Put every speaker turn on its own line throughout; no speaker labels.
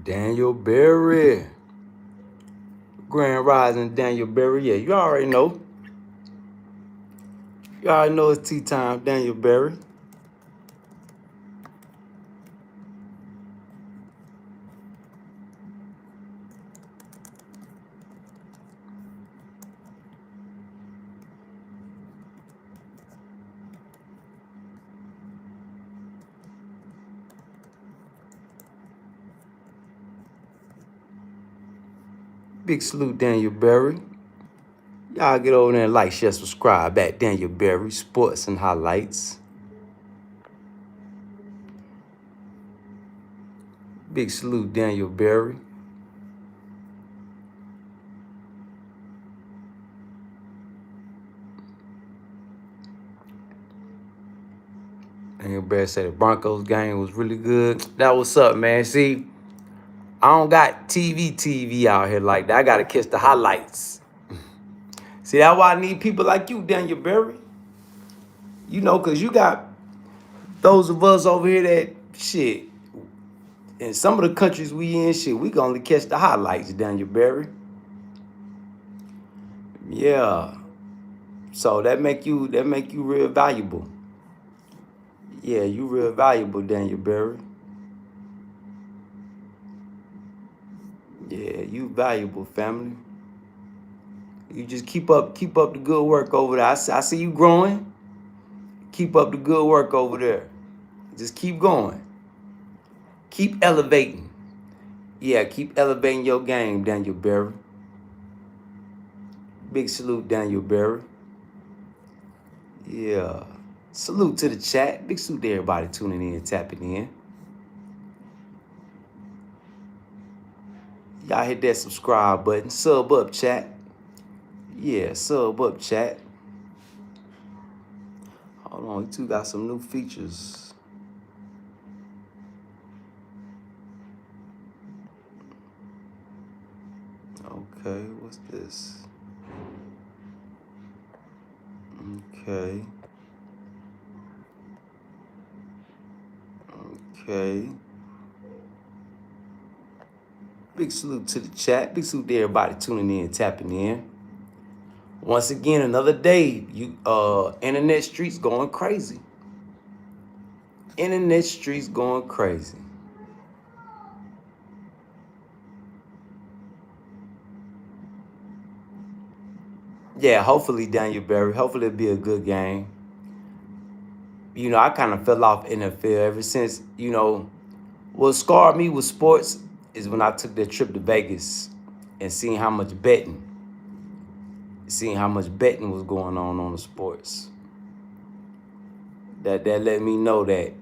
Daniel Berry. Grand Rising Daniel Berry. Yeah, you already know. You already know it's tea time, Daniel Berry. Big salute, Daniel Berry. Y'all get over there and like, share, subscribe at Daniel Berry Sports and Highlights. Big salute, Daniel Berry. Daniel Berry said the Broncos game was really good. That what's up, man. See, I don't got TV out here like that. I got to catch the highlights. See, that's why I need people like you, Daniel Berry. You know, because you got those of us over here that, shit, in some of the countries we in, shit, we can only catch the highlights, Daniel Berry. Yeah. So that make you real valuable. Yeah, you real valuable, Daniel Berry. Yeah, you valuable, family. You just keep up the good work over there. I see you growing. Keep up the good work over there. Just keep going. Keep elevating. Yeah, keep elevating your game, Daniel Berry. Big salute, Daniel Berry. Yeah. Salute to the chat. Big salute to everybody tuning in and tapping in. Y'all hit that subscribe button. Sub up, chat. Yeah, sub up, chat. Hold on, you two got some new features. Okay, what's this? Okay. Okay. Big salute to the chat. Big salute to everybody tuning in and tapping in. Once again, another day. Internet streets going crazy. Internet streets going crazy. Yeah, hopefully, Daniel Berry. Hopefully it'll be a good game. You know, I kind of fell off NFL ever since, you know, what scarred me with sports is when I took that trip to Vegas and seeing how much betting was going on the sports. That let me know that,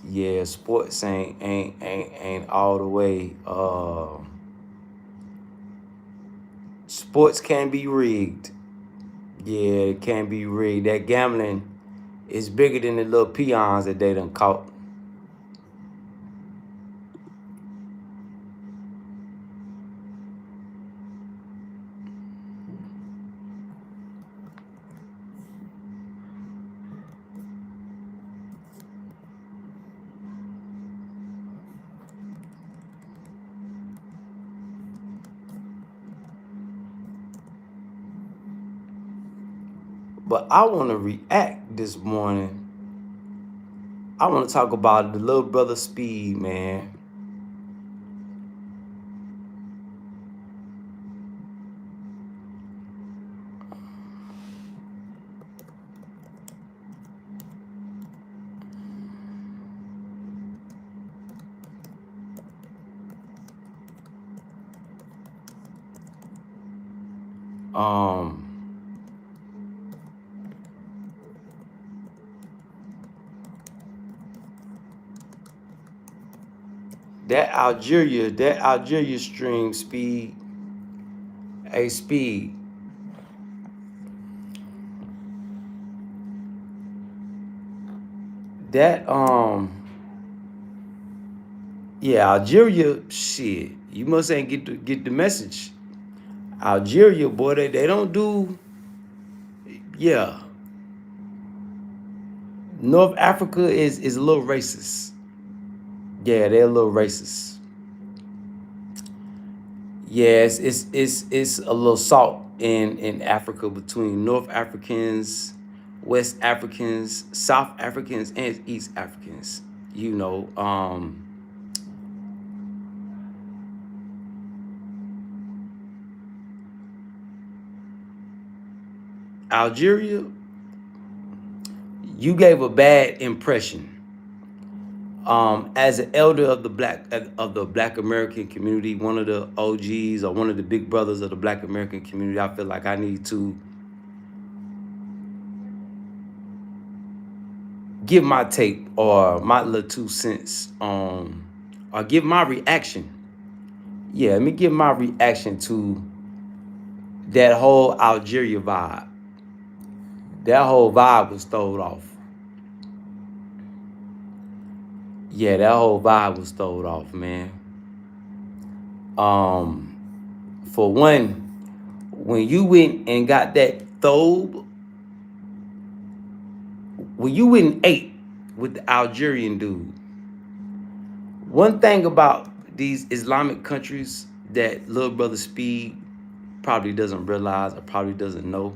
yeah, sports ain't all the way. Sports can be rigged. Yeah, it can be rigged. That gambling is bigger than the little peons that they done caught. But I want to react this morning. I want to talk about the little brother Speed, man. That Algeria stream speed, a speed. That yeah, Algeria, shit. You must ain't get the message. Algeria, boy, they don't do, yeah. North Africa is a little racist. Yeah, they're a little racist. Yes, it's a little salt in Africa between North Africans, West Africans, South Africans, and East Africans. You know, Algeria, you gave a bad impression. As an elder of the Black American community, one of the OGs or one of the big brothers of the Black American community, I feel like I need to give my take or my little 2 cents on, or give my reaction. Yeah, let me give my reaction to that whole Algeria vibe. That whole vibe was thrown off. Yeah, that whole vibe was thrown off, man. For one, when you went and got that thobe, when you went and ate with the Algerian dude, one thing about these Islamic countries that little brother Speed probably doesn't realize or probably doesn't know,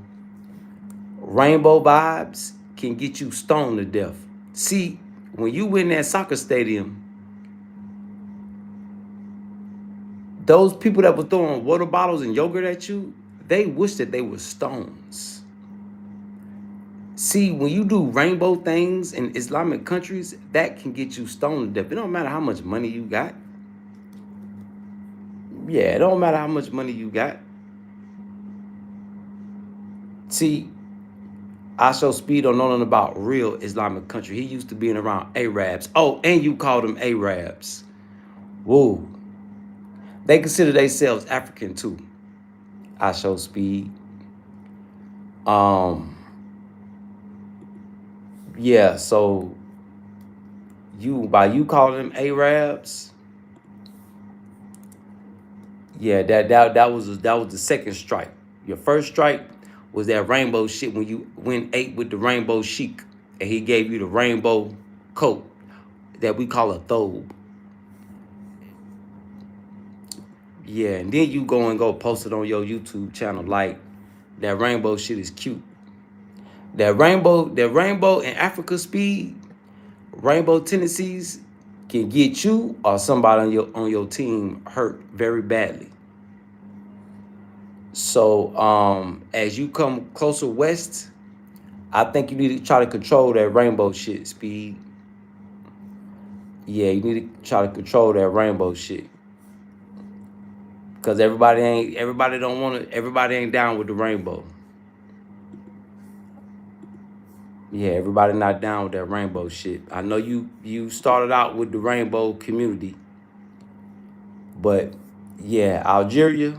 rainbow vibes can get you stoned to death. See, when you win that soccer stadium, those people that were throwing water bottles and yogurt at you, they wish that they were stones. See, when you do rainbow things in Islamic countries, that can get you stoned to death. It don't matter how much money you got. Yeah, it don't matter how much money you got. See, I show Speed don't know nothing about real Islamic country. He used to being around Arabs. Oh, and you called them Arabs. Whoa. They consider themselves African too. I show Speed. Yeah, so you calling them Arabs, yeah, that was the second strike. Your first strike was that rainbow shit when you went ate with the rainbow sheik and he gave you the rainbow coat that we call a thobe. Yeah, and then you go post it on your YouTube channel like that rainbow shit is cute. That rainbow in Africa Speed, rainbow tendencies can get you or somebody on your team hurt very badly. So as you come closer west, I think you need to try to control that rainbow shit, Speed. Yeah, you need to try to control that rainbow shit. Cause everybody ain't down with the rainbow. Yeah, everybody not down with that rainbow shit. I know you started out with the rainbow community, but yeah, Algeria,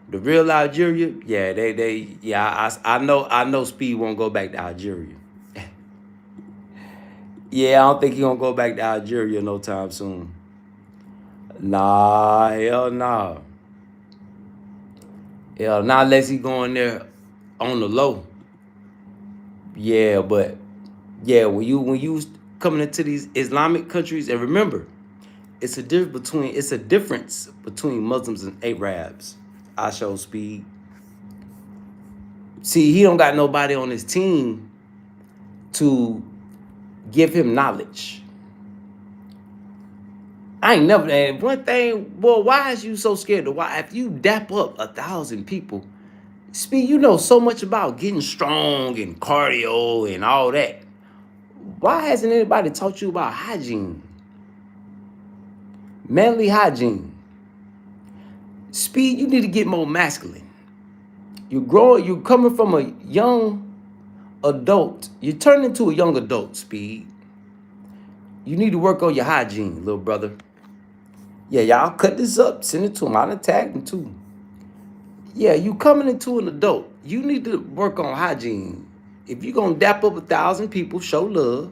the real Algeria, yeah, I know Speed won't go back to Algeria. Yeah, I don't think he gonna go back to Algeria no time soon. Nah, hell nah. Hell, not unless he going there on the low. Yeah, but yeah, when you coming into these Islamic countries, and remember, it's a difference between Muslims and Arabs. I show Speed. See, he don't got nobody on his team to give him knowledge. I ain't never, and one thing, boy, why is you so scared to why? If you dap up 1,000 people, Speed, you know so much about getting strong and cardio and all that. Why hasn't anybody taught you about hygiene? Manly hygiene. Speed, you need to get more masculine. You're coming from a young adult. You turn into a young adult, Speed. You need to work on your hygiene, little brother. Yeah, y'all cut this up, send it to him. I done tagged him too. Yeah, you coming into an adult. You need to work on hygiene. If you're gonna dap up 1,000 people, show love.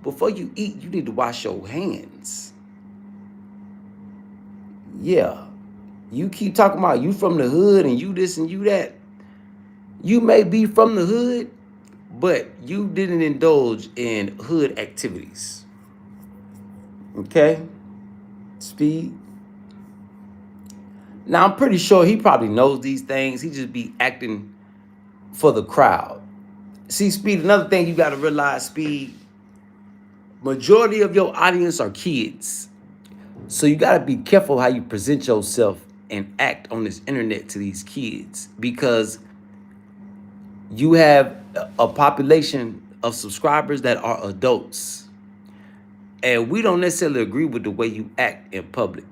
Before you eat, you need to wash your hands. Yeah. You keep talking about you from the hood and you this and you that. You may be from the hood, but you didn't indulge in hood activities. Okay? Speed. Now, I'm pretty sure he probably knows these things. He just be acting for the crowd. See, Speed, another thing you got to realize, Speed, majority of your audience are kids. So you got to be careful how you present yourself and act on this internet to these kids, because you have a population of subscribers that are adults. And we don't necessarily agree with the way you act in public.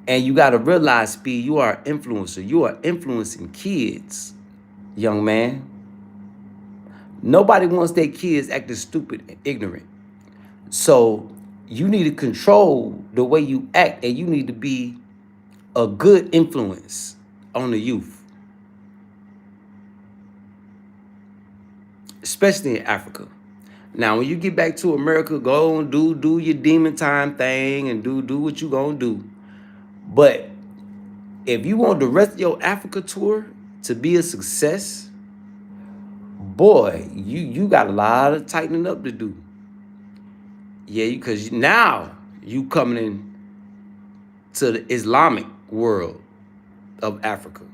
And you got to realize, Speed, you are an influencer. You are influencing kids, young man. Nobody wants their kids acting stupid and ignorant. So you need to control the way you act, and you need to be a good influence on the youth, especially in Africa. Now, when you get back to America, go and do your demon time thing and do what you gonna do. But if you want the rest of your Africa tour to be a success, boy, you got a lot of tightening up to do. Yeah, because now you coming in to the Islamic world of Africa.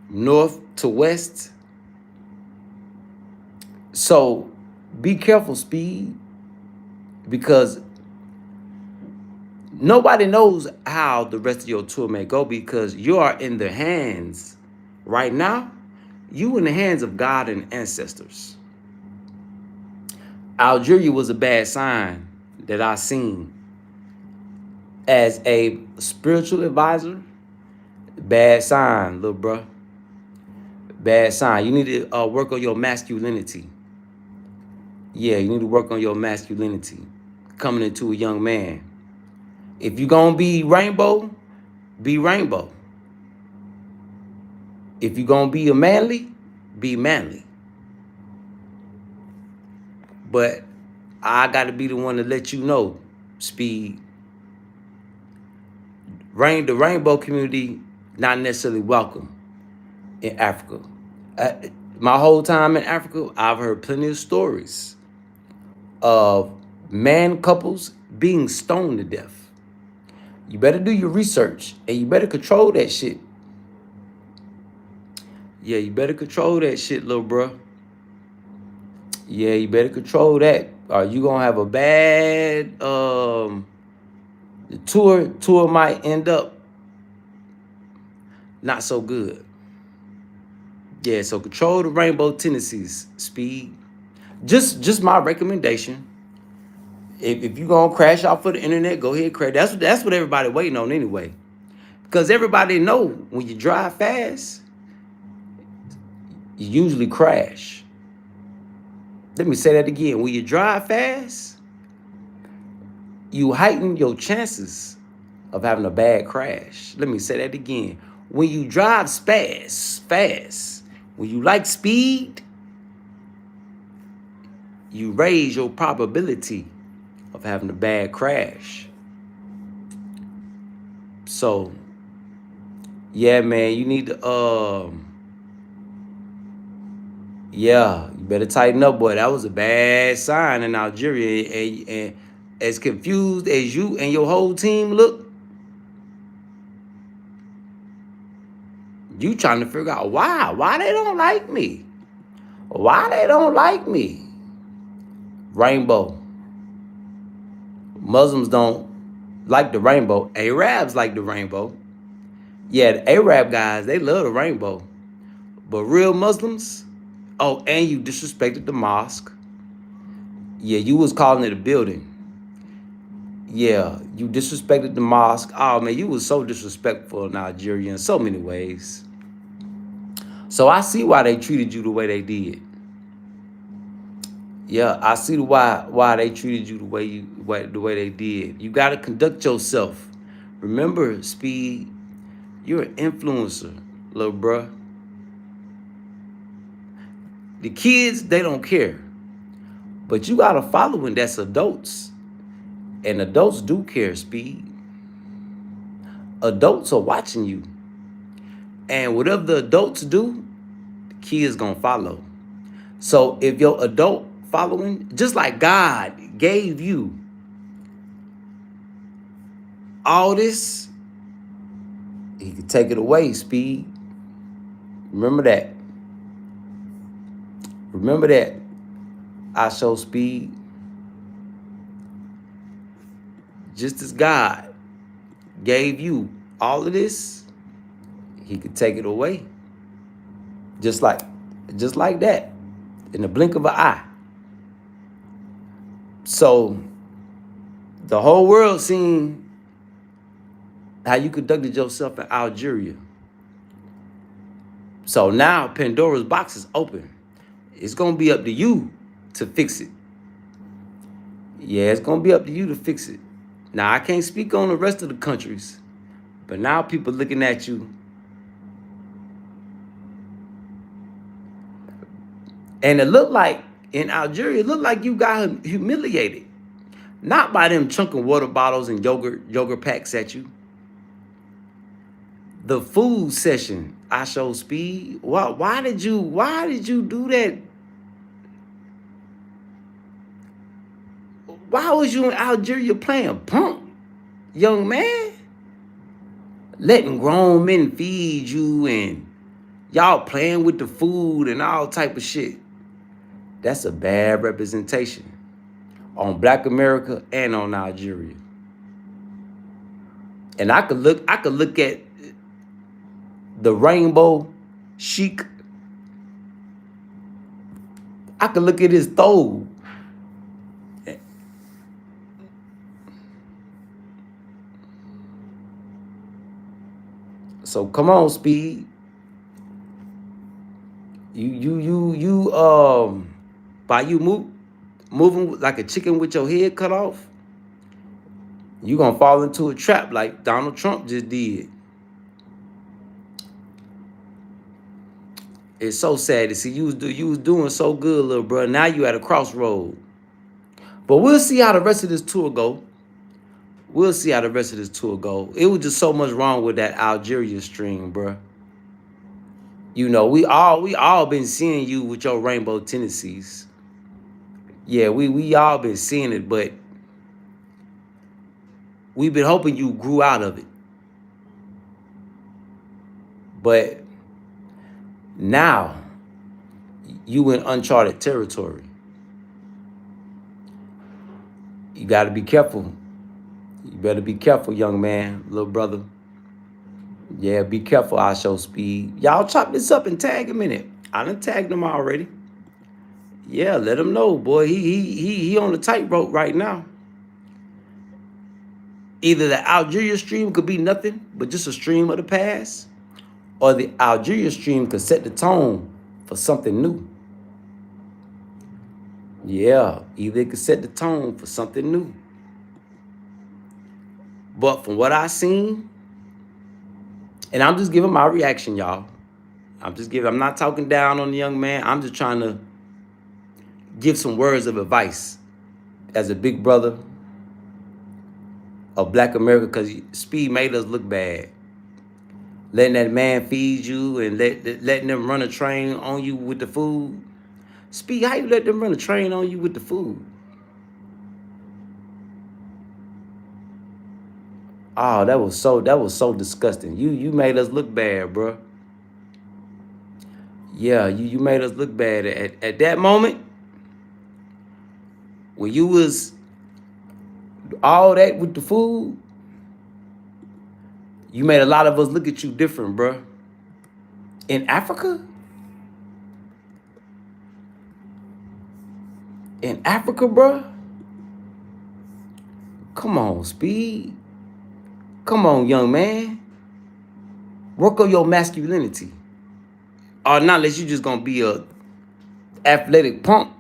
North to west. So be careful, Speed, because nobody knows how the rest of your tour may go, because you are in the hands right now. You in the hands of God and ancestors. Algeria was a bad sign that I seen as a spiritual advisor. Bad sign, little bruh. Bad sign. You need to work on your masculinity. Yeah, you need to work on your masculinity coming into a young man. If you're going to be rainbow, be rainbow. If you're going to be a manly, be manly. But I got to be the one to let you know, Speed. The rainbow community not necessarily welcome in Africa. My whole time in Africa, I've heard plenty of stories of man couples being stoned to death. You better do your research, and you better control that shit. Yeah, you better control that shit, little bro. Yeah, you better control that, or you gonna have a bad the tour might end up not so good. Yeah, so control the rainbow tendencies, Speed. Just my recommendation. If you gonna crash out for the internet, go ahead, crash. That's what everybody waiting on anyway. Because everybody know when you drive fast, you usually crash. Let me say that again. When you drive fast, you heighten your chances of having a bad crash. Let me say that again. When you drive fast, when you like speed, you raise your probability of having a bad crash. So, yeah, man, you need to, yeah, you better tighten up, boy. That was a bad sign in Algeria. And as confused as you and your whole team look, you trying to figure out why they don't like me. Why they don't like me. Rainbow. Muslims don't like the rainbow. Arabs like the rainbow. Yeah, the Arab guys, they love the rainbow. But real Muslims, oh, and you disrespected the mosque. Yeah, you was calling it a building. Yeah, you disrespected the mosque. Oh man, you was so disrespectful in Nigeria in so many ways. So I see why they treated you the way they did. Yeah, I see why they treated you the way they did. You got to conduct yourself. Remember, Speed, you're an influencer, little bruh. The kids, they don't care. But you got a following that's adults. And adults do care, Speed. Adults are watching you. And whatever the adults do, the kids gonna follow. So if your adult following, just like God gave you all this, he could take it away, Speed. Remember that. Remember that. I show Speed. Just as God gave you all of this, he could take it away. Just like that. In the blink of an eye. So the whole world seen how you conducted yourself in Algeria. So now Pandora's box is open. It's gonna be up to you to fix it. Yeah, it's gonna be up to you to fix it. Now I can't speak on the rest of the countries, but now people looking at you. And it looked like in Algeria, it looked like you got humiliated. Not by them chunking water bottles and yogurt packs at you. The food session, I show Speed. Why did you do that? Why was you in Algeria playing punk, young man? Letting grown men feed you and y'all playing with the food and all type of shit. That's a bad representation on Black America and on Nigeria. And I could look at the rainbow chic. I could look at his throw. So come on, Speed. By you moving like a chicken with your head cut off, you gonna fall into a trap like Donald Trump just did. It's so sad to see you was doing so good, little bro. Now you at a crossroad. But we'll see how the rest of this tour go. We'll see how the rest of this tour go. It was just so much wrong with that Algeria stream, bro. You know, we all been seeing you with your rainbow tendencies. Yeah, we all been seeing it, but we've been hoping you grew out of it. But now you in uncharted territory. You got to be careful. You better be careful, young man, little brother. Yeah, be careful, I show Speed. Y'all chop this up and tag him in it. I done tagged him already. Yeah, let him know, boy. He on the tightrope right now. Either the Algeria stream could be nothing but just a stream of the past, or the Algeria stream could set the tone for something new. Yeah, either it could set the tone for something new. But from what I seen, and I'm just giving my reaction, y'all. I'm not talking down on the young man. I'm just trying to give some words of advice as a big brother of Black America, because Speed made us look bad. Letting that man feed you and letting them run a train on you with the food. Speed, how you let them run a train on you with the food? Oh, that was so disgusting. You made us look bad, bro. Yeah, you made us look bad at that moment when you was all that with the food. You made a lot of us look at you different, bro. In Africa? In Africa, bro? Come on, Speed. Come on, young man. Work on your masculinity. Or not unless you just gonna be a athletic punk.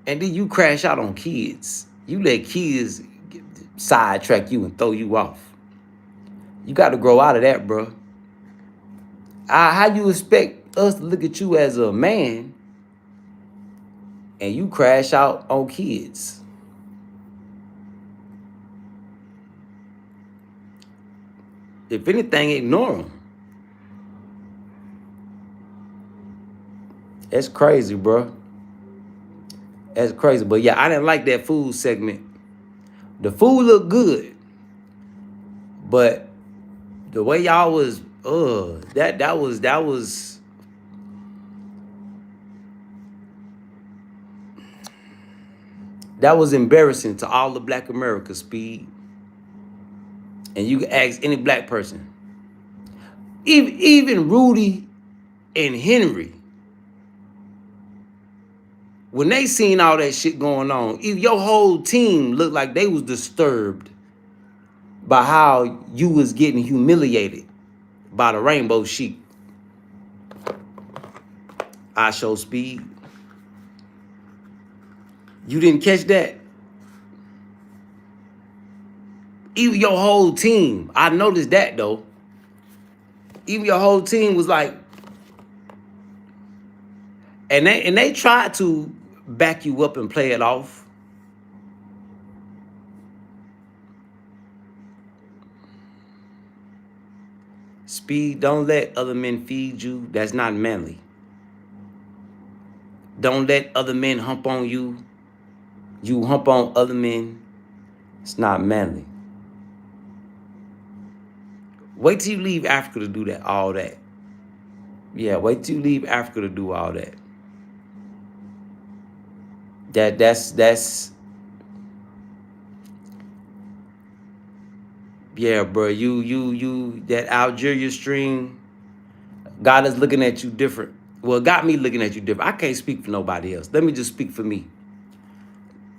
And then you crash out on kids. You let kids sidetrack you and throw you off. You got to grow out of that, bro. How you expect us to look at you as a man and you crash out on kids? If anything, ignore them. That's crazy, bro. That's crazy. But yeah, I didn't like that food segment. The food looked good, but the way y'all was, that was embarrassing to all the Black America, Speed. And you can ask any black person. Even Rudy and Henry, when they seen all that shit going on, your whole team looked like they was disturbed by how you was getting humiliated by the Rainbow Sheep. I show Speed. You didn't catch that? Even your whole team, I noticed that though. Even your whole team was like, and they tried to back you up and play it off. Speed, don't let other men feed you. That's not manly. Don't let other men hump on you. You hump on other men. It's not manly. Wait till you leave Africa to do that, all that. Yeah, wait till you leave Africa to do all that. That's yeah, bro. You that Algeria stream, God is looking at you different. Well, it got me looking at you different. I can't speak for nobody else. Let me just speak for me.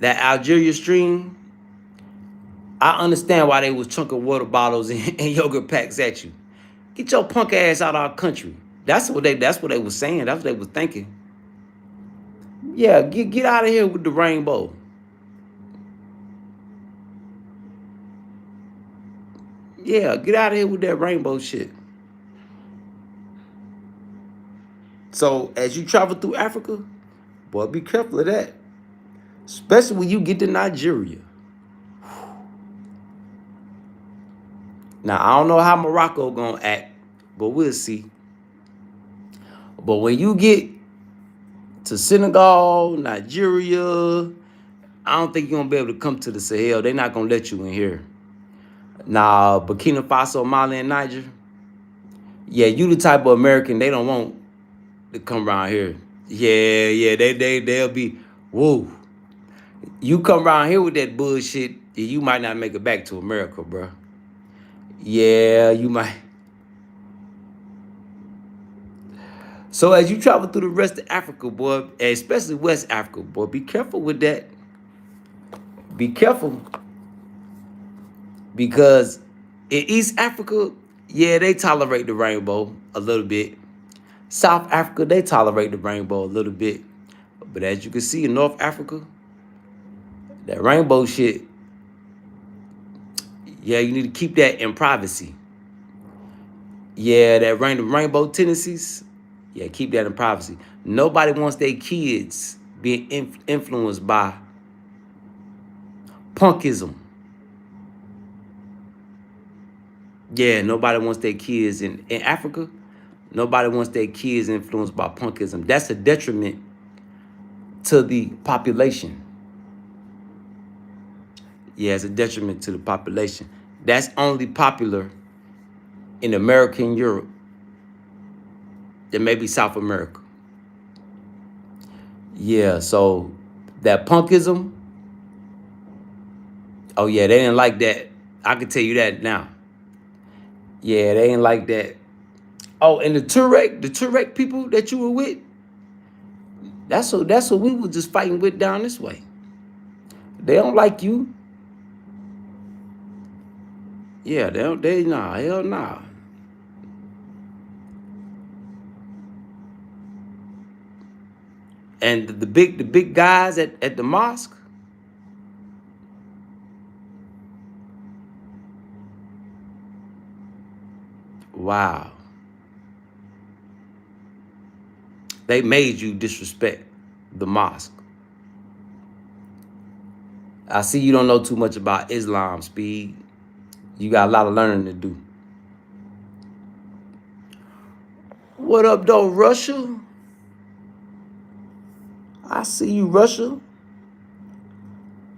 That Algeria stream, I understand why they was chunking water bottles and yogurt packs at you. Get your punk ass out of our country. That's what they was saying. That's what they was thinking. Yeah, get out of here with the rainbow. Yeah, get out of here with that rainbow shit. So as you travel through Africa, boy, be careful of that. Especially when you get to Nigeria. Now, I don't know how Morocco gonna act, but we'll see. But when you get to Senegal, Nigeria, I don't think you're gonna be able to come to the Sahel. They're not gonna let you in here. Now, Burkina Faso, Mali, and Niger, yeah, you the type of American they don't want to come around here. Yeah, they'll be, whoa. You come around here with that bullshit, you might not make it back to America, bro. Yeah, you might. So as you travel through the rest of Africa, boy, especially West Africa, boy, be careful with that. Be careful. Because in East Africa, yeah, they tolerate the rainbow a little bit. South Africa, they tolerate the rainbow a little bit. But as you can see in North Africa, that rainbow shit, yeah, you need to keep that in privacy. Yeah, that rainbow tendencies, yeah, keep that in privacy. Nobody wants their kids being influenced by punkism. Yeah, nobody wants their kids in Africa. Nobody wants their kids influenced by punkism. That's a detriment to the population. Yeah, it's a detriment to the population. That's only popular in America and Europe. There may be South America. Yeah, so that punkism, oh yeah, they didn't like that. I can tell you that now. Yeah, they ain't like that. Oh, and the Turek people that you were with, That's what we was just fighting with down this way. They don't like you. Yeah, they nah, hell nah. And the big guys at the mosque, wow. They made you disrespect the mosque. I see you don't know too much about Islam, Speed. You got a lot of learning to do. What up, though, Russia? I see you, Russia.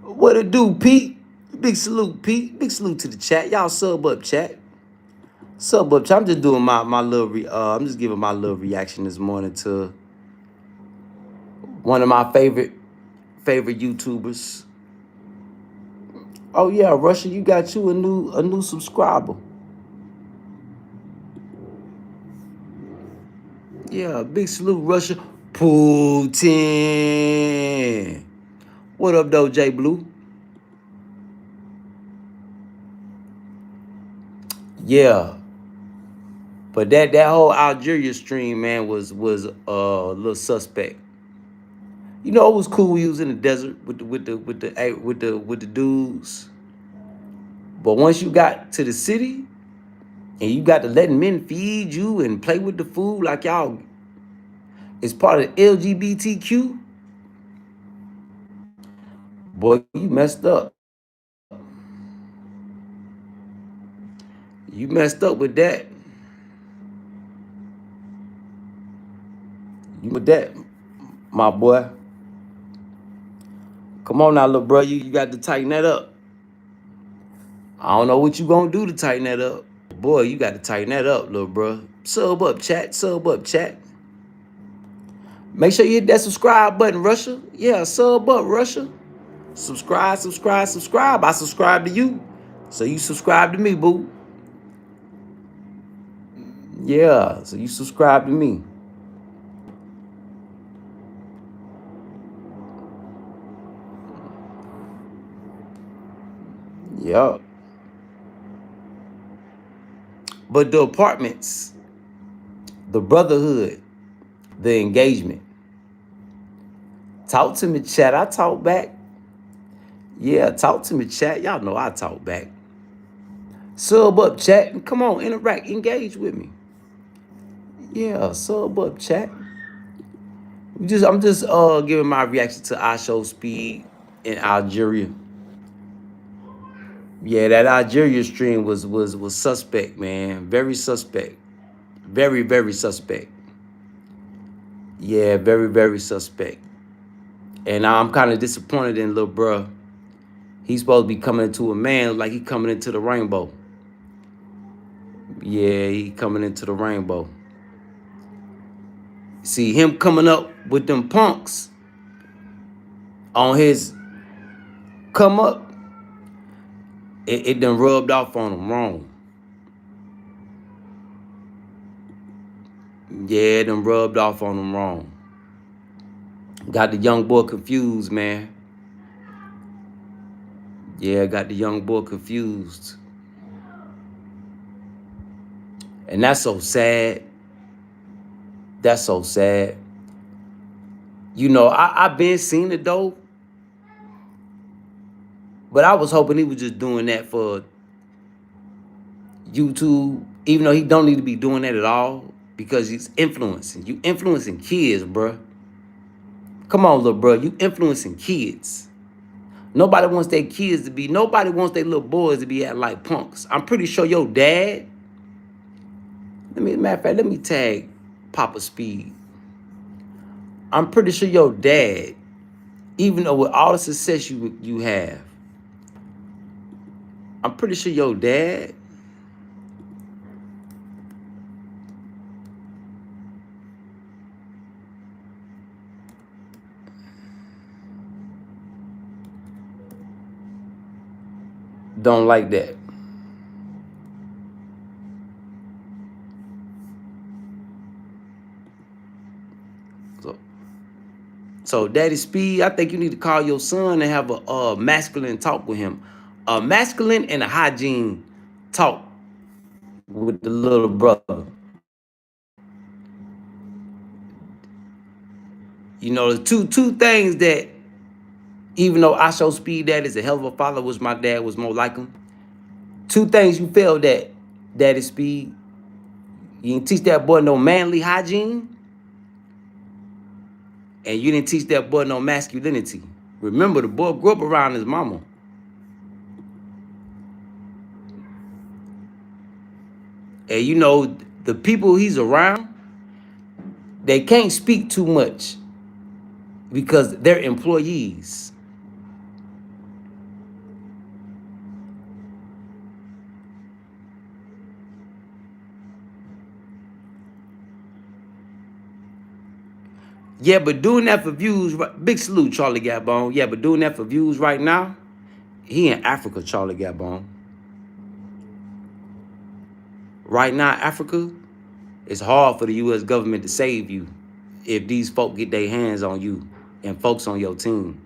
What it do, Pete? Big salute, Pete. Big salute to the chat. Y'all sub up, chat. Sub up, chat. I'm just doing my little I'm just giving my little reaction this morning to one of my favorite YouTubers. Oh yeah, Russia, you got you a new subscriber. Yeah, big salute, Russia. Putin. What up, though, J Blue? Yeah, but that whole Algeria stream, man, was a little suspect. You know, it was cool. We was in the desert with the dudes, but once you got to the city and you got to letting men feed you and play with the food like y'all, it's part of LGBTQ. Boy, you messed up. You messed up with that. You with that, my boy. Come on now, little bro. You got to tighten that up. I don't know what you gonna do to tighten that up. Boy, you got to tighten that up, little bro. Sub up, chat. Sub up, chat. Make sure you hit that subscribe button, Russia. Yeah, sub up, Russia. Subscribe, subscribe, subscribe. I subscribe to you, so you subscribe to me, boo. Yeah, so you subscribe to me. Yeah. But the apartments, the Brotherhood, the engagement. Talk to me, chat. I talk back. Yeah, talk to me, chat. Y'all know I talk back. Sub up, chat. Come on, interact, engage with me. Yeah, sub up, chat. I'm just giving my reaction to our show Speed in Algeria. Yeah, that Algeria stream was suspect, man. Very suspect. Very, very suspect. Yeah, very, very suspect. And I'm kind of disappointed in little bruh. He's supposed to be coming into a man like he coming into the rainbow. Yeah, he coming into the rainbow. See him coming up with them punks on his come up, it done rubbed off on him wrong. Yeah, it done rubbed off on him wrong. Got the young boy confused, man. Yeah, got the young boy confused. And that's so sad. That's so sad. You know, I've been seeing it though. But I was hoping he was just doing that for YouTube, even though he don't need to be doing that at all, because he's influencing. You influencing kids, bruh. Come on, little bruh. You influencing kids. Nobody wants their kids to be, nobody wants their little boys to be at like punks. I'm pretty sure your dad, matter of fact, let me tag Papa Speed. I'm pretty sure your dad, even though with all the success you have, I'm pretty sure your dad don't like that. So So Daddy Speed, I think you need to call your son and have a masculine talk with him. A masculine and a hygiene talk with the little brother. You know, the two things that, even though I show Speed Dad is a hell of a father, which my dad was more like him. Two things you failed that, Daddy Speed. You didn't teach that boy no manly hygiene, and you didn't teach that boy no masculinity. Remember, the boy grew up around his mama. And you know, the people he's around, they can't speak too much because they're employees. Yeah, but doing that for views, big salute, Charlie Gabon. Yeah, but doing that for views right now, he in Africa, Charlie Gabon. Right now, Africa, it's hard for the U.S. government to save you if these folk get their hands on you and folks on your team,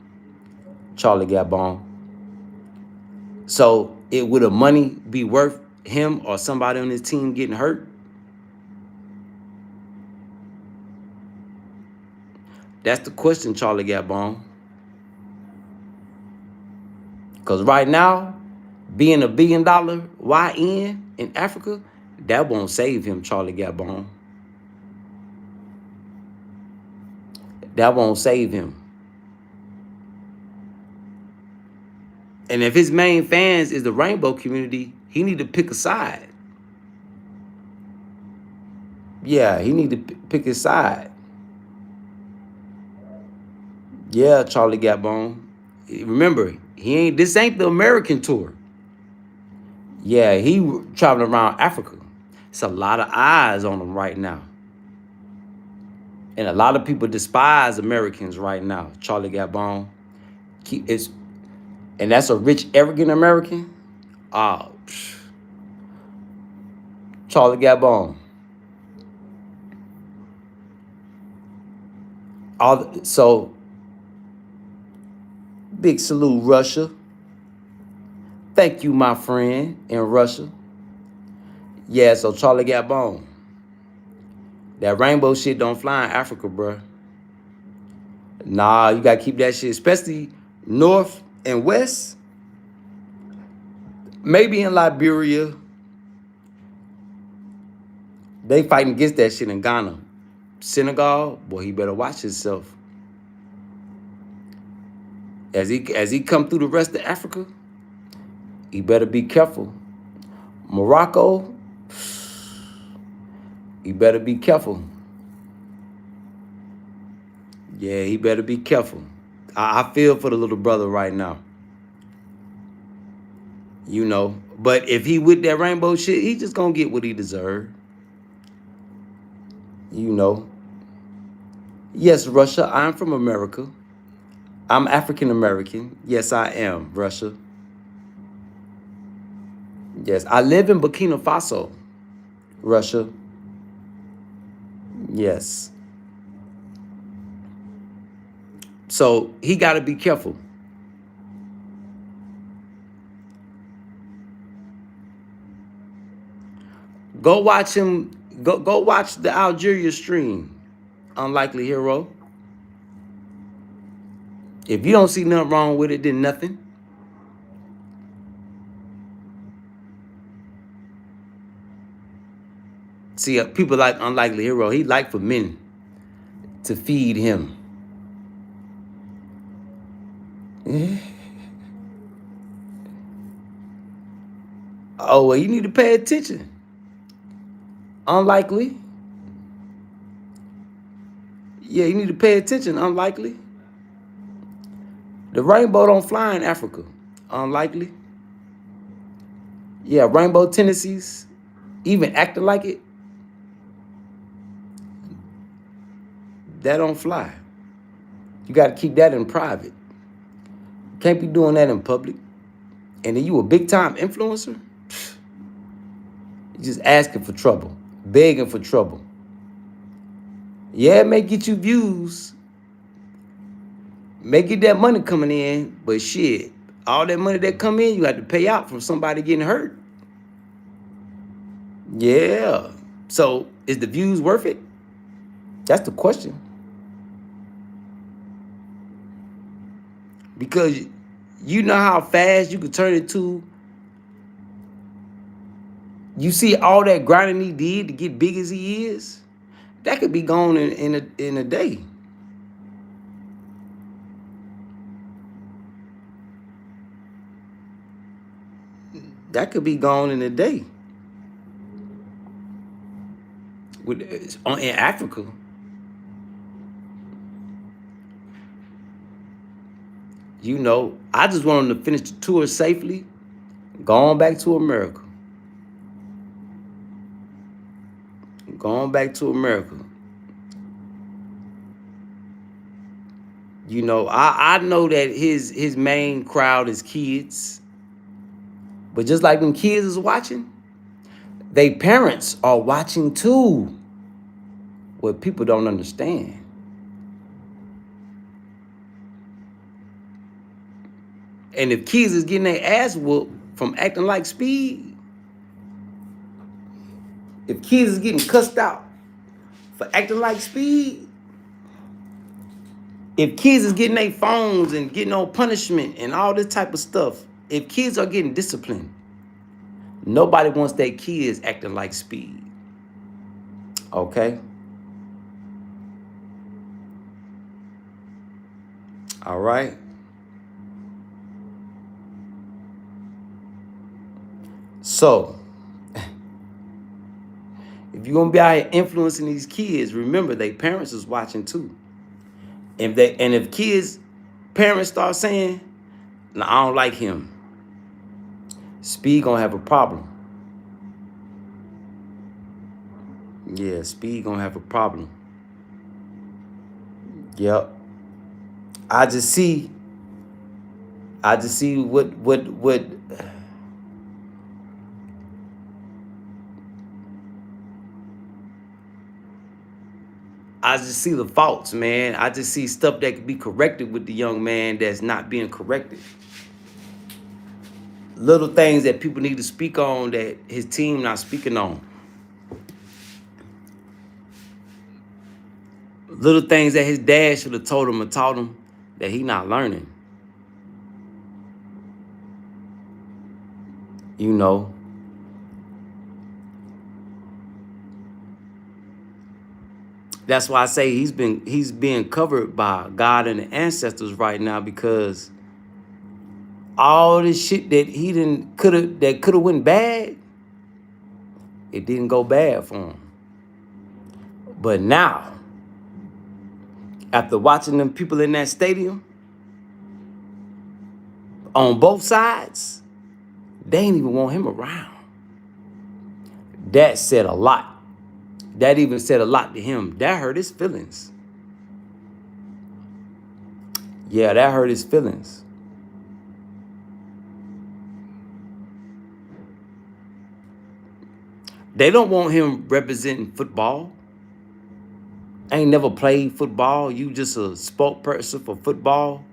Charlie Gabon. So would the money be worth him or somebody on his team getting hurt? That's the question, Charlie Gabon. Because right now, being $1 billion YN in Africa, that won't save him, Charlie Gabon. That won't save him. And if his main fans is the rainbow community, he need to pick a side. Yeah, he need to pick his side. Yeah, Charlie Gabon. Remember, this ain't the American tour. Yeah, he traveling around Africa. It's a lot of eyes on him right now. And a lot of people despise Americans right now, Charlie Gabon. And that's a rich, arrogant American. Oh, Charlie Gabon. So, big salute, Russia. Thank you, my friend in Russia. Yeah, so Charlie Gabon. That rainbow shit don't fly in Africa, bruh. Nah, you gotta keep that shit, especially north and west. Maybe in Liberia. They fighting against that shit in Ghana. Senegal, boy, he better watch himself. As he come through the rest of Africa, he better be careful. Morocco, he better be careful. Yeah, he better be careful. I feel for the little brother right now. You know, but if he with that rainbow shit, he just gonna get what he deserve. You know. Yes, Russia, I'm from America. I'm African American. Yes, I am, Russia. Yes, I live in Burkina Faso, Russia. Yes. So he got to be careful. Go watch him. Go watch the Algeria stream, Unlikely Hero. If you don't see nothing wrong with it, then nothing. See, people like Unlikely Hero. He like for men to feed him. Oh, well, you need to pay attention. Unlikely. Yeah, you need to pay attention, Unlikely. The rainbow don't fly in Africa. Unlikely. Yeah, rainbow tendencies, even acting like it, that don't fly. You got to keep that in private. Can't be doing that in public. And then you a big-time influencer? You just asking for trouble, begging for trouble. Yeah, it may get you views, Make it that money coming in, but shit, all that money that come in, you have to pay out from somebody getting hurt. Yeah. So is the views worth it? That's the question. Because you know how fast you could turn it to. You see all that grinding he did to get big as he is. That could be gone in a day. That could be gone in a day. In Africa. You know, I just want him to finish the tour safely, going back to America. Going back to America. You know, I know that his main crowd is kids. But just like them kids is watching, they parents are watching too. What people don't understand. And if kids is getting their ass whooped from acting like Speed, if kids is getting cussed out for acting like Speed, if kids is getting their phones and getting on punishment and all this type of stuff, if kids are getting disciplined, nobody wants their kids acting like Speed. Okay? All right? So, if you're gonna be out here influencing these kids, remember their parents is watching too. If kids' parents start saying, "No, I don't like him," Speed gonna have a problem. Yeah, Speed gonna have a problem. Yep. I just see what I just see the faults, man. I just see stuff that could be corrected with the young man that's not being corrected. Little things that people need to speak on that his team not speaking on. Little things that his dad should have told him or taught him that he not learning. You know. That's why I say he's being covered by God and the ancestors right now, because all this shit that he could have went bad, it didn't go bad for him. But now, after watching them people in that stadium, on both sides, they ain't even want him around. That said a lot. That even said a lot to him. That hurt his feelings. Yeah, that hurt his feelings. They don't want him representing football. Ain't never played football. You just a spokesperson for football.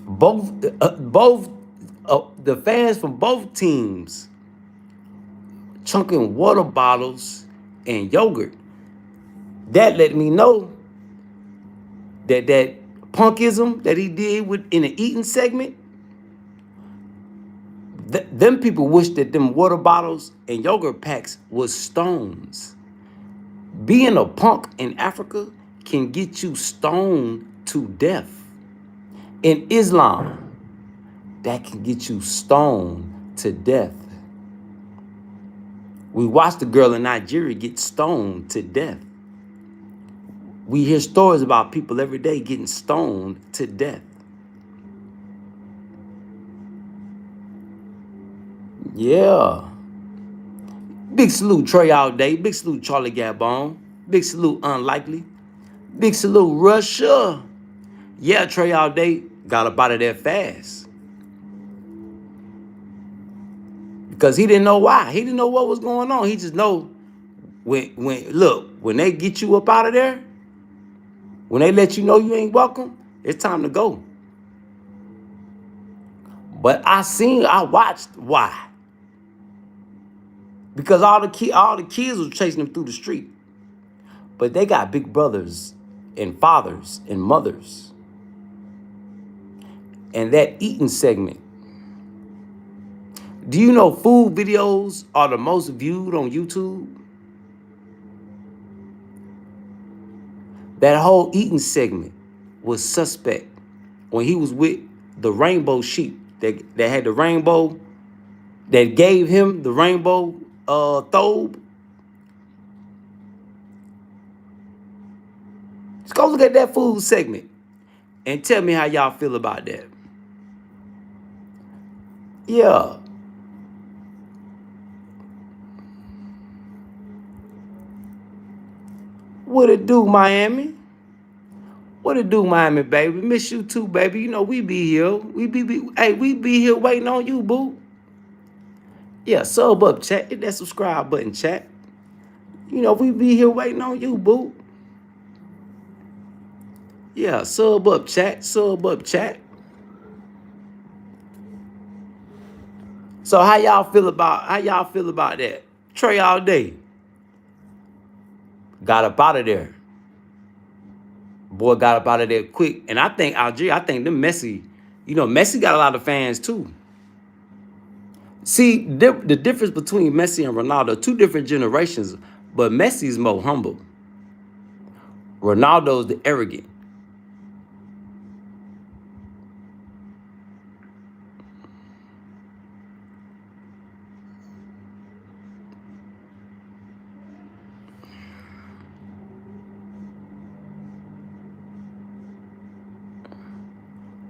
Both the fans from both teams chunking water bottles and yogurt. That let me know that punkism that he did in the eating segment, them people wish that them water bottles and yogurt packs was stones. Being a punk in Africa can get you stoned to death. In Islam, that can get you stoned to death. We watched the girl in Nigeria get stoned to death. We hear stories about people every day getting stoned to death. Yeah. Big salute Trey all day. Big salute Charlie Gabon. Big salute Unlikely. Big salute Russia. Yeah, Trey all day got up out of there fast. Because he didn't know why. He didn't know what was going on. He just know when they get you up out of there, when they let you know you ain't welcome, it's time to go. But I watched why. Because all the kids were chasing them through the street. But they got big brothers and fathers and mothers. And that eating segment. Do you know food videos are the most viewed on YouTube? That whole eating segment was suspect when he was with the rainbow sheep that had the rainbow, that gave him the rainbow thobe. Let's go look at that food segment and tell me how y'all feel about that. Yeah. What it do, Miami? What it do, Miami, baby? Miss you too, baby. You know we be here. We be here waiting on you, boo. Yeah, sub up, chat. Hit that subscribe button, chat. You know we be here waiting on you, boo. Yeah, sub up, chat. Sub up, chat. So how y'all feel about that? Trey all day. Got up out of there. Boy got up out of there quick. And I think them Messi, Messi got a lot of fans too. See, the difference between Messi and Ronaldo, two different generations, but Messi's more humble. Ronaldo's the arrogant.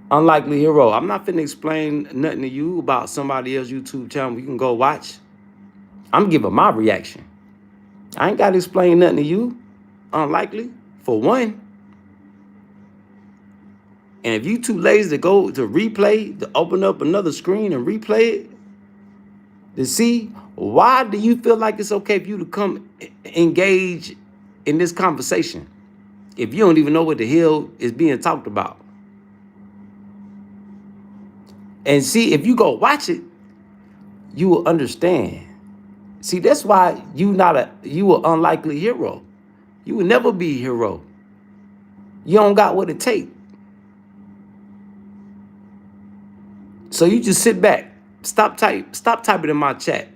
Unlikely hero. I'm not finna explain nothing to you about somebody else's YouTube channel. You can go watch. I'm giving my reaction. I ain't got to explain nothing to you. Unlikely, for one. And if you too lazy to go to replay, to open up another screen and replay it, to see, why do you feel like it's okay for you to come engage in this conversation if you don't even know what the hell is being talked about? And see, if you go watch it, you will understand. See, that's why you an unlikely hero. You will never be a hero. You don't got what it takes. So you just sit back. Stop typing in my chat.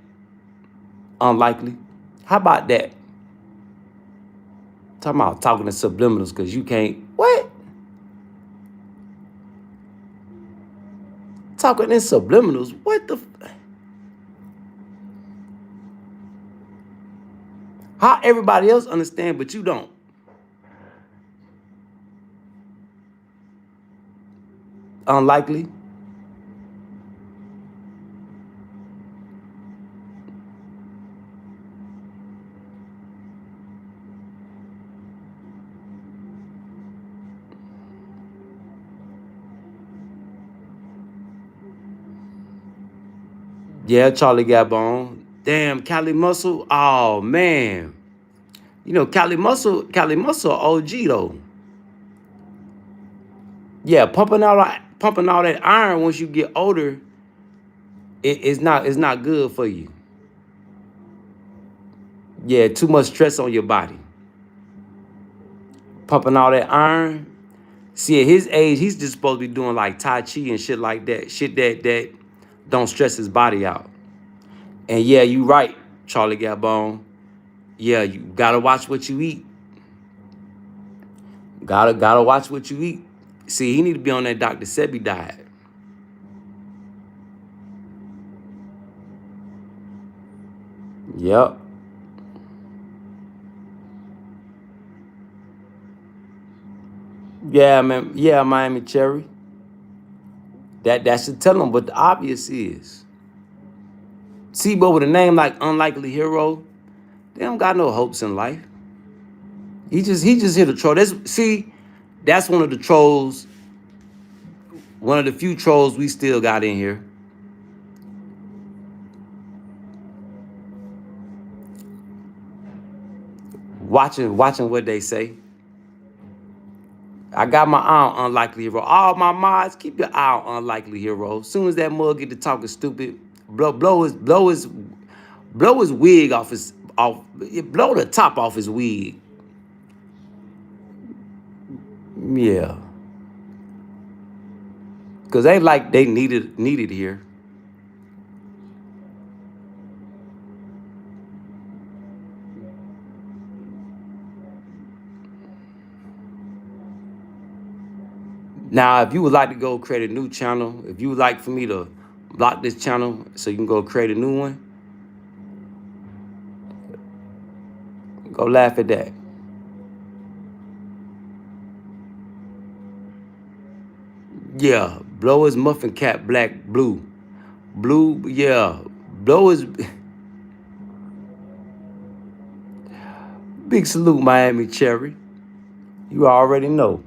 Unlikely. How about that? Talking about talking in subliminals because you can't. What? Talking in subliminals? What the? How everybody else understand, but you don't? Unlikely. Yeah, Charlie Gabon. Damn, Cali Muscle. Oh man. Cali Muscle OG though. Yeah, pumping all that iron once you get older, it's not good for you. Yeah, too much stress on your body. Pumping all that iron. See, at his age, he's just supposed to be doing like Tai Chi and shit like that. Shit that don't stress his body out. And yeah, you right, Charlie Gabon. Yeah, you gotta watch what you eat. Gotta watch what you eat. See, he need to be on that Dr. Sebi diet. Yep. Yeah, man. Yeah, Miami Cherry. That should tell them what the obvious is. See, but with a name like Unlikely Hero, they don't got no hopes in life. He just hit a troll. That's one of the trolls. One of the few trolls we still got in here. watching what they say. I got my eye on Unlikely Hero. All my mods, keep your eye on Unlikely Hero. As soon as that mug get to talking stupid, blow his wig off his blow the top off his wig. Yeah. Cause they like they needed here. Now, if you would like to go create a new channel, if you would like for me to block this channel so you can go create a new one, go laugh at that. Yeah, blow his muffin cap black, blue. Blue, yeah. Blow his... Big salute, Miami Cherry. You already know.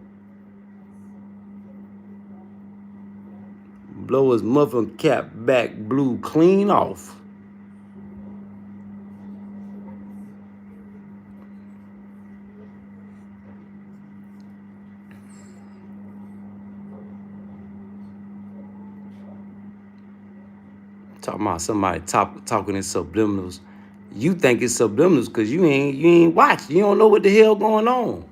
Blow his muffin cap back blue clean off. Talking about somebody talking in subliminals. You think it's subliminals because you ain't watching. You don't know what the hell going on.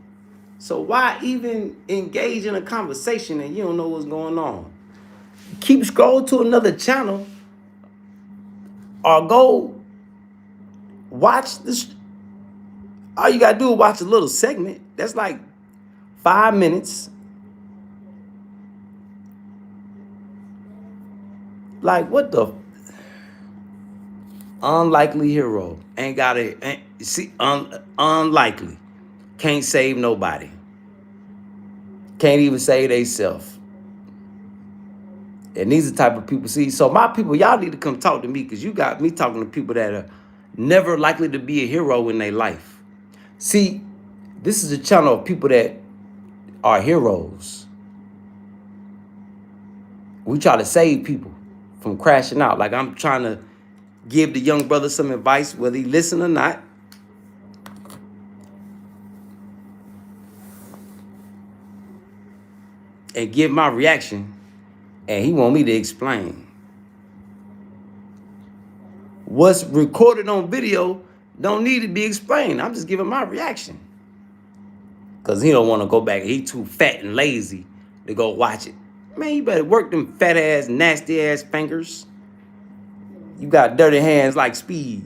So why even engage in a conversation and you don't know what's going on? Keep scrolling to another channel or go watch this. All you gotta do is watch a little segment. That's like 5 minutes. Like what the Unlikely Hero ain't got it. See, unlikely. Can't save nobody. Can't even save theyself. And these are the type of people. See, so my people, y'all need to come talk to me because you got me talking to people that are never likely to be a hero in their life. See, this is a channel of people that are heroes. We try to save people from crashing out. Like I'm trying to give the young brother some advice, whether he listen or not. And give my reaction. And he want me to explain. What's recorded on video don't need to be explained. I'm just giving my reaction. Because he don't want to go back. He too fat and lazy to go watch it. Man, you better work them fat ass, nasty ass fingers. You got dirty hands like Speed.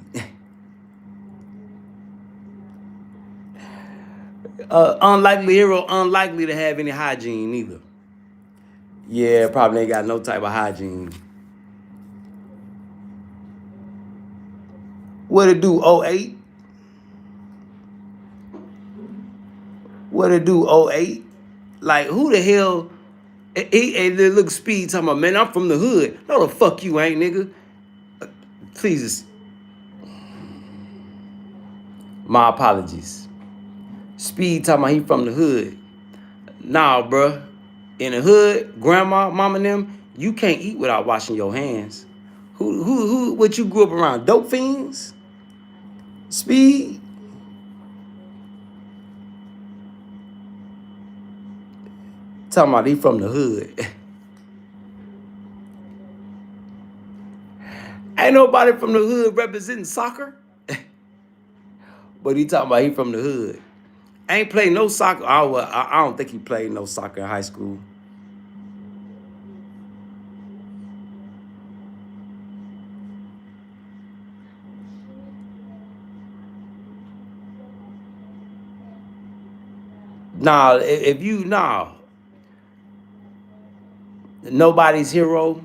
Unlikely Hero, unlikely to have any hygiene either. Yeah, probably ain't got no type of hygiene. What it do, 08? What it do, 08? Like, who the hell... He look Speed talking about, man, I'm from the hood. No, the fuck you ain't, nigga. Please. My apologies. Speed talking about he from the hood. Nah, bruh. In the hood, grandma, mama and them, you can't eat without washing your hands. What you grew up around? Dope fiends? Speed? Talking about he from the hood. Ain't nobody from the hood representing soccer. But he talking about he from the hood. Ain't played no soccer. I don't think he played no soccer in high school. Nah, if you, nobody's hero.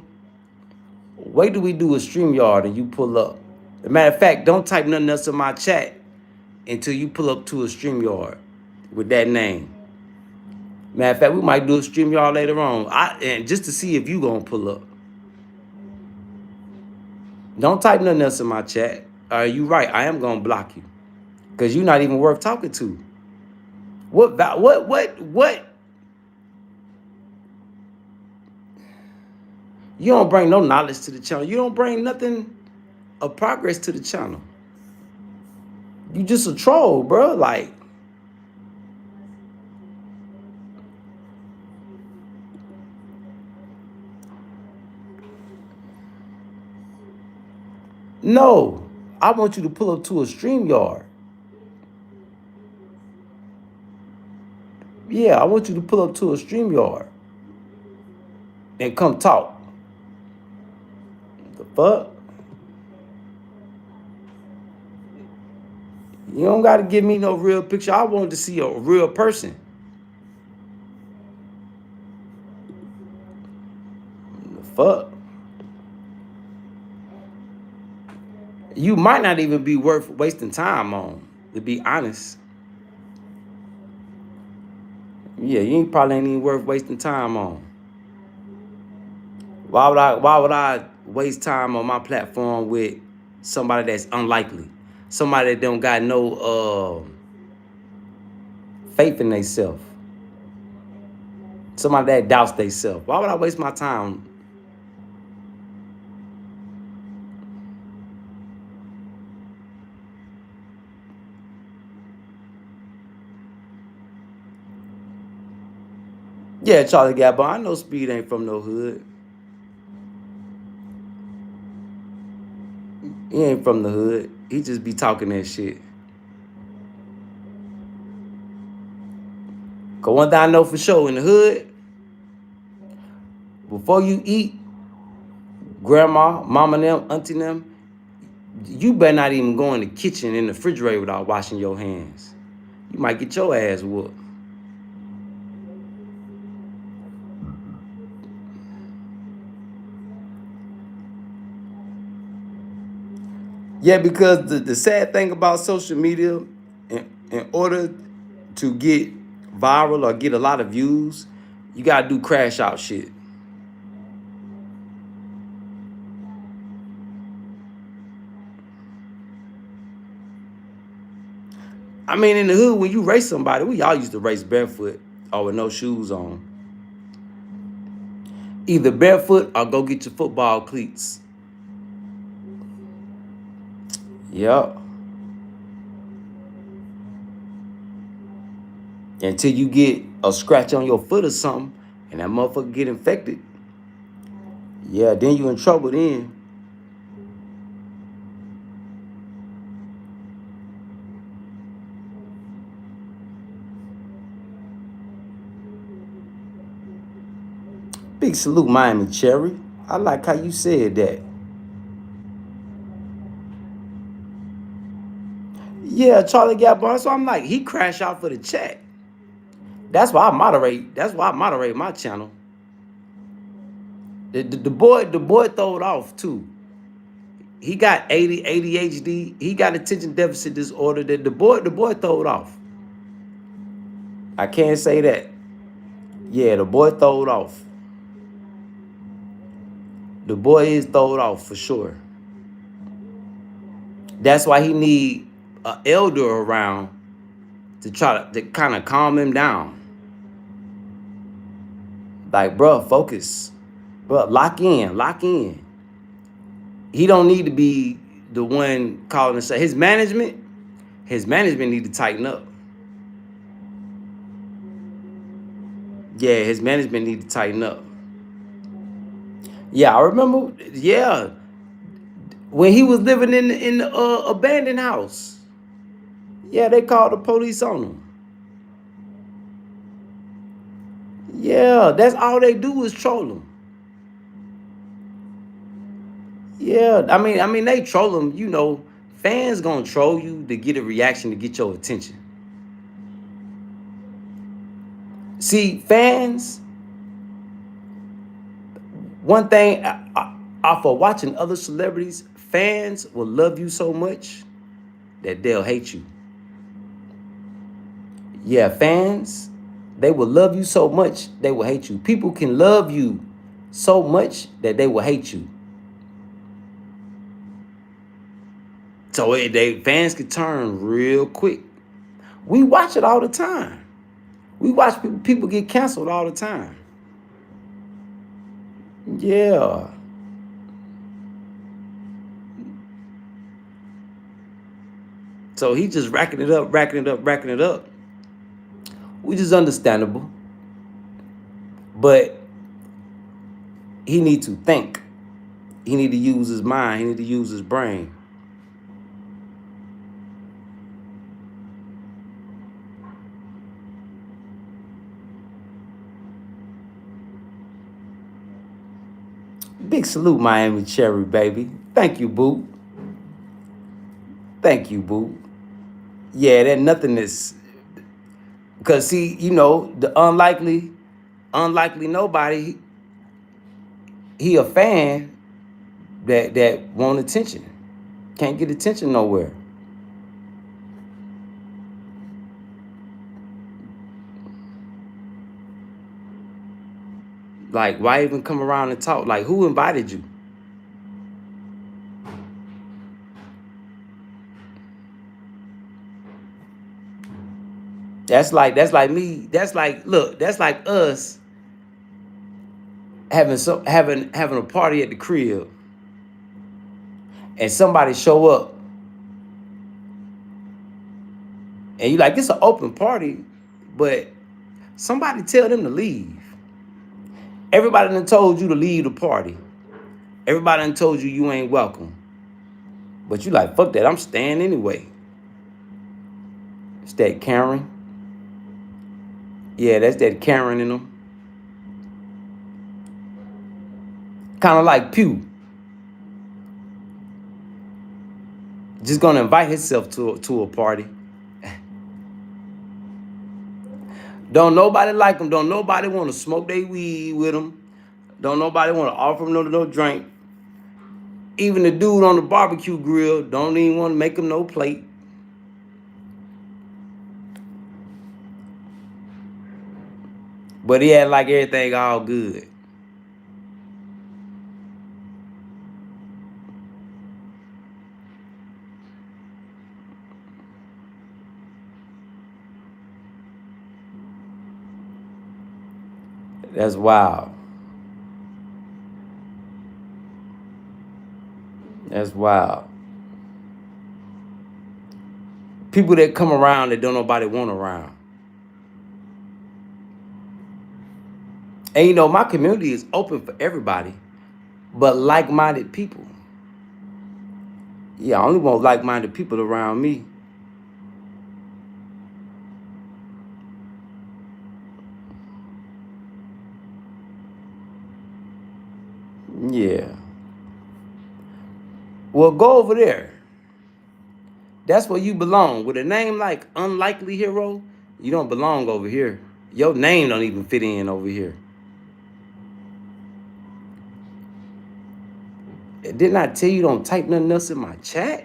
Wait till we do a StreamYard and you pull up. As a matter of fact, don't type nothing else in my chat until you pull up to a StreamYard with that name. Matter of fact, we might do a StreamYard later on. And just to see if you gonna pull up. Don't type nothing else in my chat. You right, I am gonna block you. Because you're not even worth talking to. What? You don't bring no knowledge to the channel. You don't bring nothing of progress to the channel. You just a troll, bro. Like, no. I want you to pull up to a StreamYard. Yeah, I want you to pull up to a StreamYard and come talk. The fuck? You don't got to give me no real picture. I wanted to see a real person. The fuck? You might not even be worth wasting time on, to be honest. Yeah, you probably ain't even worth wasting time on. Why would I waste time on my platform with somebody that's unlikely? Somebody that don't got no faith in themselves. Somebody that doubts themselves. Why would I waste my time? Yeah, Charlie Gabon, I know Speed ain't from no hood. He ain't from the hood. He just be talking that shit. Cause one thing I know for sure in the hood, before you eat, grandma, mama them, auntie them, you better not even go in the kitchen in the refrigerator without washing your hands. You might get your ass whooped. Yeah, because the sad thing about social media, in order to get viral or get a lot of views, you gotta do crash out shit. I mean, in the hood, when you race somebody, we all used to race barefoot or with no shoes on. Either barefoot or go get your football cleats. Yep. Until you get a scratch on your foot or something, and that motherfucker get infected. Yeah, then you in trouble then. Big salute, Miami Cherry. I like how you said that. Yeah, Charlie Gabon. So I'm like, he crashed out for the chat. That's why I moderate. That's why I moderate my channel. The boy throwed off too. He got ADHD. He got attention deficit disorder. The boy throwed off. I can't say that. Yeah, the boy throwed off. The boy is throwed off for sure. That's why he need an elder around to try to kind of calm him down. Like, bro, focus. Bro, lock in, lock in. He don't need to be the one calling and say his management need to tighten up. Yeah, his management need to tighten up. Yeah, I remember. Yeah, when he was living in the abandoned house. Yeah, they called the police on him. Yeah, that's all they do is troll him. Yeah, I mean they troll him. You know, fans gonna troll you to get a reaction to get your attention. See, fans. One thing, off of watching other celebrities, fans will love you so much that they'll hate you. Yeah, fans, they will love you so much they will hate you. People can love you so much that they will hate you. So fans can turn real quick. We watch it all the time. We watch people get canceled all the time. Yeah. So he just racking it up, racking it up, racking it up, which is understandable. But he need to think. He need to use his mind. He need to use his brain. Big salute, Miami Cherry, baby. Thank you, boo. Thank you, boo. Yeah, that nothingness. Because see, you know, the unlikely nobody, he a fan that want attention. Can't get attention nowhere. Like, why even come around and talk? Like, who invited you? That's like me. That's like, look, that's like us having a party at the crib and somebody show up and you like, it's an open party, but somebody tell them to leave. Everybody done told you to leave the party. Everybody done told you ain't welcome. But you like, fuck that, I'm staying anyway. It's that Karen. Yeah, that's that Karen in them. Kind of like Pew. Just gonna invite himself to a party. Don't nobody like him. Don't nobody want to smoke their weed with him. Don't nobody want to offer him no drink. Even the dude on the barbecue grill don't even want to make him no plate. But he had like everything all good. That's wild. That's wild. People that come around that don't nobody want around. And you know, my community is open for everybody, but like-minded people. Yeah, I only want like-minded people around me. Yeah. Well, go over there. That's where you belong. With a name like Unlikely Hero, you don't belong over here. Your name don't even fit in over here. Didn't I tell you don't type nothing else in my chat?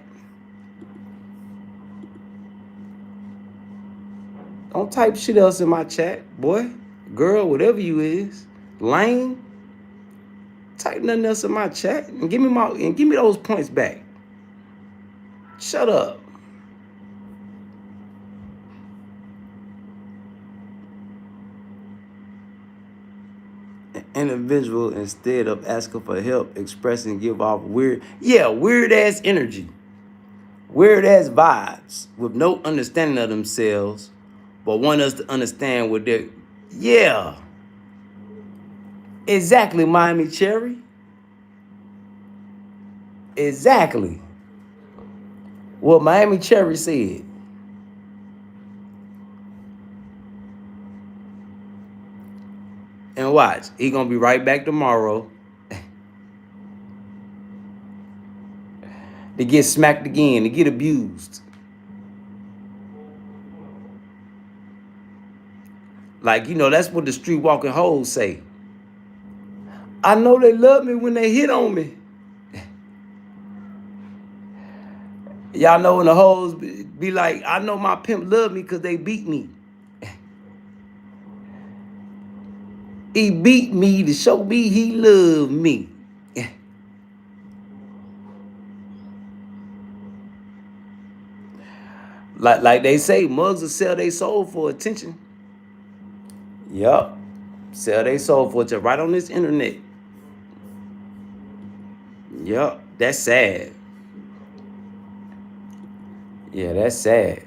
Don't type shit else in my chat, boy, girl, whatever you is. Lame. Type nothing else in my chat and give me those points back. Shut up. Individual, instead of asking for help, express and give off weird ass energy, weird ass vibes with no understanding of themselves, but want us to understand what they're. Yeah, exactly, Miami Cherry. Exactly what Miami Cherry said. And watch, he gonna be right back tomorrow to get smacked again, to get abused. Like, you know, that's what the street walking hoes say. I know they love me when they hit on me. Y'all know when the hoes be like, I know my pimp love me because they beat me. He beat me to show me he loved me. Like they say, mugs will sell their soul for attention. Yup. Sell their soul for attention right on this internet. Yup. That's sad. Yeah, that's sad.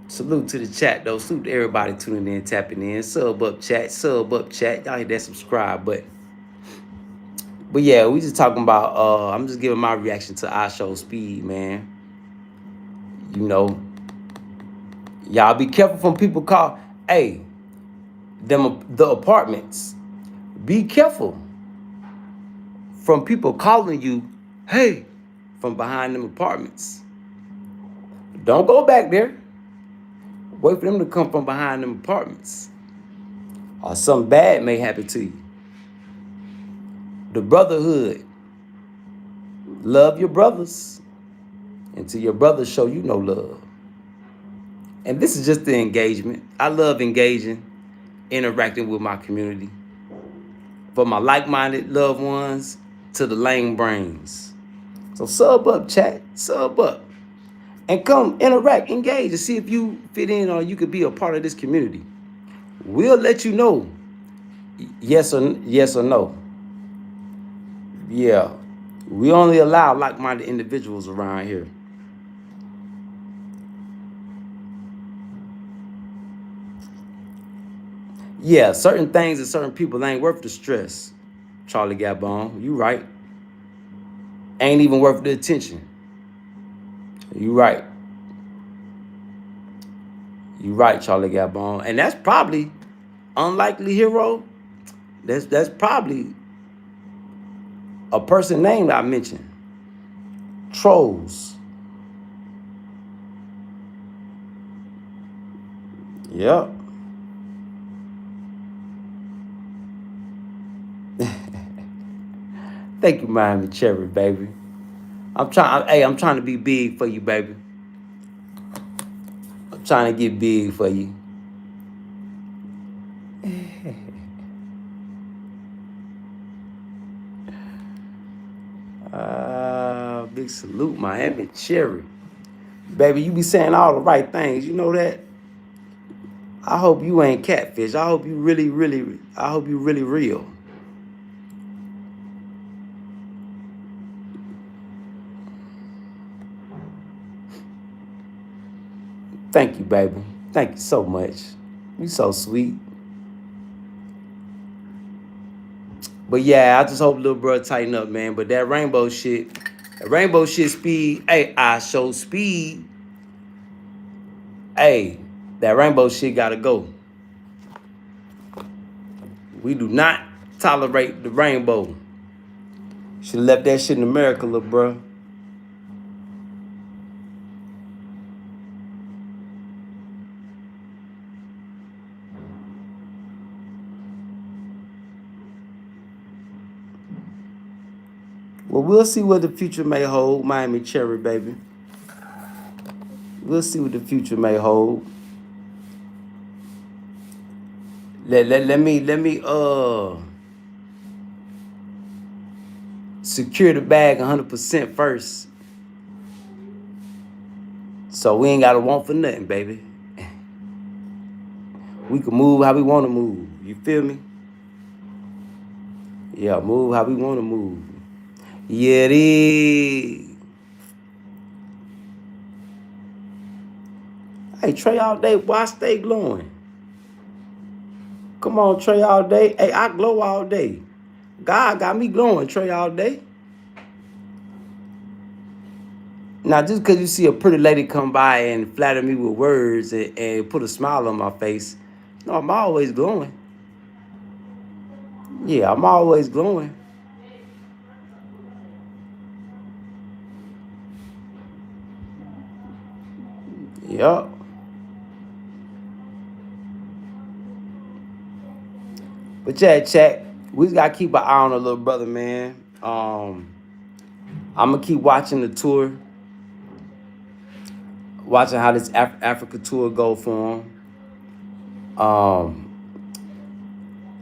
Salute to the chat though. Salute to everybody tuning in, tapping in. Sub up chat, sub up chat. Y'all hit that subscribe button. But yeah, we just talking about I'm just giving my reaction to I Show Speed, man. You know, y'all be careful from people call. Hey, the apartments. Be careful from people calling you, hey, from behind them apartments. Don't go back there. Wait for them to come from behind them apartments. Or something bad may happen to you. The Brotherhood. Love your brothers until your brothers show you no love. And this is just the engagement. I love engaging, interacting with my community. From my like-minded loved ones to the lame brains. So sub up, chat. Sub up. And come interact, engage, and see if you fit in or you could be a part of this community. We'll let you know yes or no. Yeah. We only allow like-minded individuals around here. Yeah, certain things and certain people ain't worth the stress. Charlie Gabon, you right. Ain't even worth the attention. You right. You right, Charlie Gabon. And that's probably unlikely hero. That's probably a person name I mentioned. Trolls. Yep. Thank you, Miami Cherry, baby. I'm trying to be big for you, baby. I'm trying to get big for you. Big salute, Miami Cherry. Baby, you be saying all the right things. You know that? I hope you ain't catfish. I hope you really real. Thank you, baby. Thank you so much. You so sweet. But yeah, I just hope little bro tighten up, man. But that rainbow shit speed. Hey, I show speed. Hey, that rainbow shit gotta go. We do not tolerate the rainbow. Should have left that shit in America, little bro. Well, we'll see what the future may hold, Miami Cherry, baby. We'll see what the future may hold. Let me secure the bag 100% first. So we ain't gotta want for nothing, baby. We can move how we want to move. You feel me? Yeah, move how we want to move. Yeah, it is. Hey, Trey all day. Why stay glowing? Come on, Trey all day. Hey, I glow all day. God got me glowing, Trey all day. Now, just because you see a pretty lady come by and flatter me with words and put a smile on my face, no, I'm always glowing. Yeah, I'm always glowing. Yup. But yeah, chat, we just gotta keep an eye on a little brother, man. I'm gonna keep watching the tour, watching how this Africa tour go for him.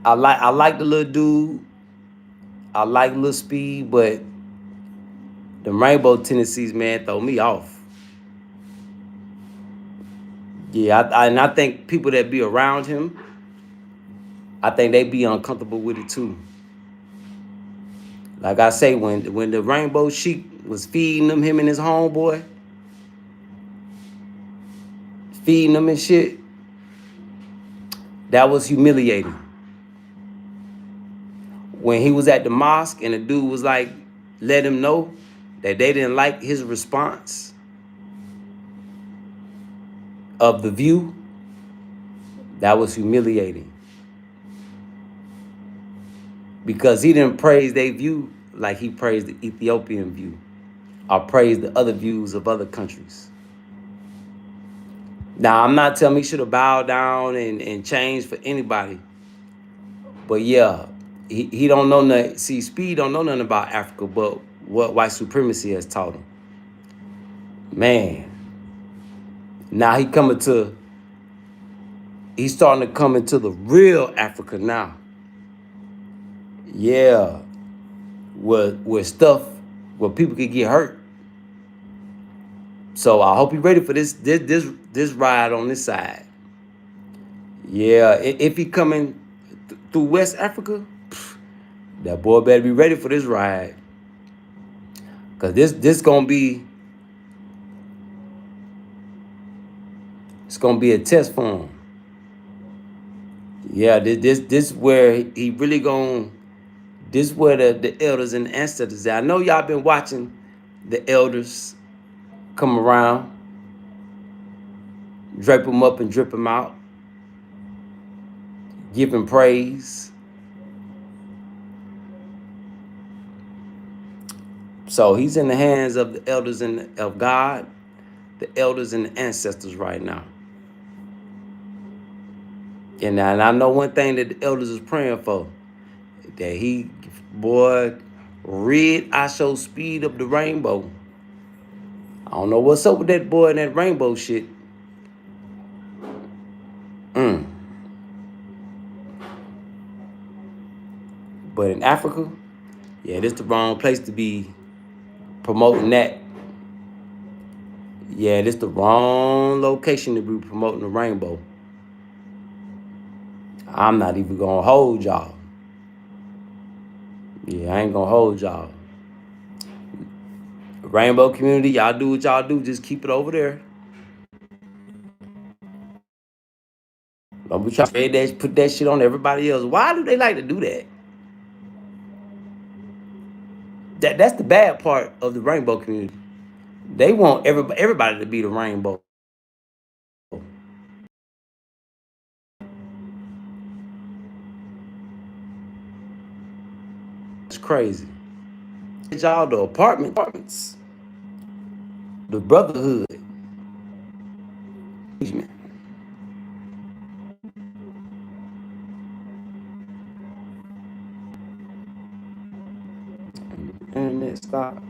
I like the little dude. I like little speed, but the rainbow tendencies, man, throw me off. Yeah, and I think people that be around him, I think they be uncomfortable with it too. Like I say, when the rainbow sheep was feeding him and his homeboy, feeding them and shit, that was humiliating. When he was at the mosque and the dude was like, let him know that they didn't like his response of the view, that was humiliating. Because he didn't praise their view like he praised the Ethiopian view or praised the other views of other countries. Now, I'm not telling he should have bowed down and changed for anybody. But yeah, he don't know nothing. See, Speed don't know nothing about Africa but what white supremacy has taught him. Man, now he's starting to come into the real Africa now. Yeah, where stuff, where people could get hurt. So I hope you're ready for this ride on this side. Yeah, if he coming through West Africa, that boy better be ready for this ride. Cause this gonna be, it's gonna be a test for him. Yeah, this where he really gonna, this where the elders and the ancestors at. I know y'all been watching the elders come around, drape them up and drip them out, giving praise. So he's in the hands of the elders and of God, the elders and the ancestors right now. And I know one thing that the elders is praying for, that he, boy, rid I show Speed up the rainbow. I don't know what's up with that boy and that rainbow shit. But in Africa, yeah, this the wrong place to be promoting that. Yeah, this the wrong location to be promoting the rainbow. I'm not even gonna hold y'all. Yeah, I ain't gonna hold y'all. Rainbow community, y'all do what y'all do. Just keep it over there. Don't be trying to spread that, put that shit on everybody else. Why do they like to do that? That's the bad part of the rainbow community. They want everybody to be the rainbow. It's crazy. Y'all the apartments, the Brotherhood. Internet stop.